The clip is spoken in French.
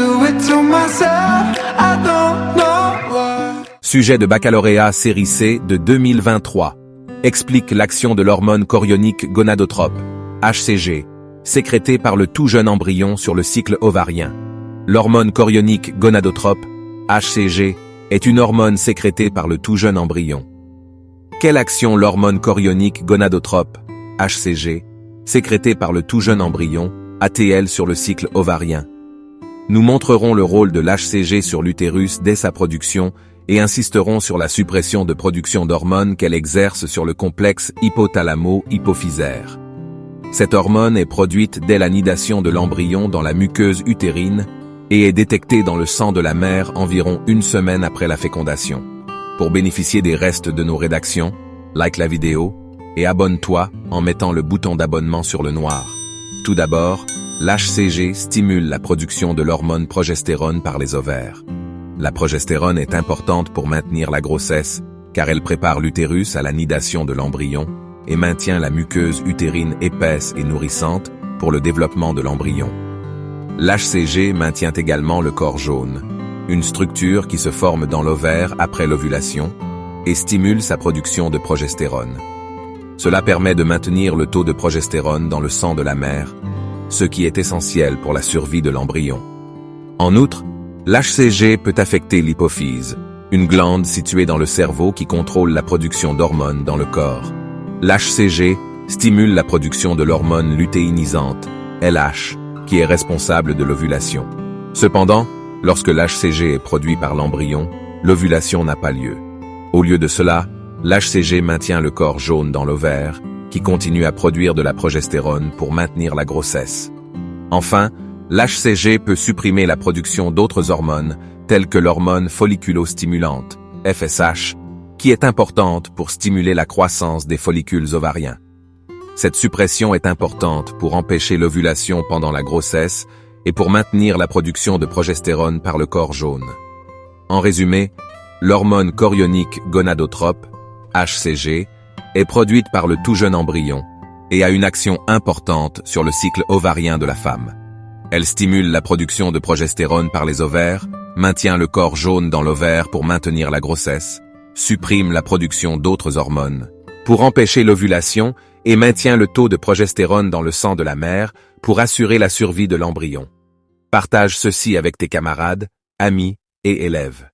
do it to myself, I don't know why. Sujet de baccalauréat série C de 2023. Explique l'action de l'hormone chorionique gonadotrope, HCG, sécrétée par le tout jeune embryon sur le cycle ovarien. L'hormone chorionique gonadotrope, HCG, est une hormone sécrétée par le tout jeune embryon. Quelle action l'hormone chorionique gonadotrope, HCG, sécrétée par le tout jeune embryon, a-t-elle sur le cycle ovarien? Nous montrerons le rôle de l'HCG sur l'utérus dès sa production et insisterons sur la suppression de production d'hormones qu'elle exerce sur le complexe hypothalamo-hypophysaire. Cette hormone est produite dès la nidation de l'embryon dans la muqueuse utérine et est détectée dans le sang de la mère environ une semaine après la fécondation. Pour bénéficier des restes de nos rédactions, like la vidéo et abonne-toi en mettant le bouton d'abonnement sur le noir. Tout d'abord, l'HCG stimule la production de l'hormone progestérone par les ovaires. La progestérone est importante pour maintenir la grossesse car elle prépare l'utérus à la nidation de l'embryon et maintient la muqueuse utérine épaisse et nourrissante pour le développement de l'embryon. L'HCG maintient également le corps jaune, une structure qui se forme dans l'ovaire après l'ovulation et stimule sa production de progestérone. Cela permet de maintenir le taux de progestérone dans le sang de la mère, ce qui est essentiel pour la survie de l'embryon. En outre, l'HCG peut affecter l'hypophyse, une glande située dans le cerveau qui contrôle la production d'hormones dans le corps. L'HCG stimule la production de l'hormone lutéinisante, LH, qui est responsable de l'ovulation. Cependant, lorsque l'HCG est produit par l'embryon, l'ovulation n'a pas lieu. Au lieu de cela, l'HCG maintient le corps jaune dans l'ovaire, qui continue à produire de la progestérone pour maintenir la grossesse. Enfin, l'HCG peut supprimer la production d'autres hormones, telles que l'hormone folliculostimulante, FSH, qui est importante pour stimuler la croissance des follicules ovariens. Cette suppression est importante pour empêcher l'ovulation pendant la grossesse et pour maintenir la production de progestérone par le corps jaune. En résumé, l'hormone chorionique gonadotrope, HCG, est produite par le tout jeune embryon et a une action importante sur le cycle ovarien de la femme. Elle stimule la production de progestérone par les ovaires, maintient le corps jaune dans l'ovaire pour maintenir la grossesse, supprime la production d'autres hormones pour empêcher l'ovulation et maintient le taux de progestérone dans le sang de la mère pour assurer la survie de l'embryon. Partage ceci avec tes camarades, amis et élèves.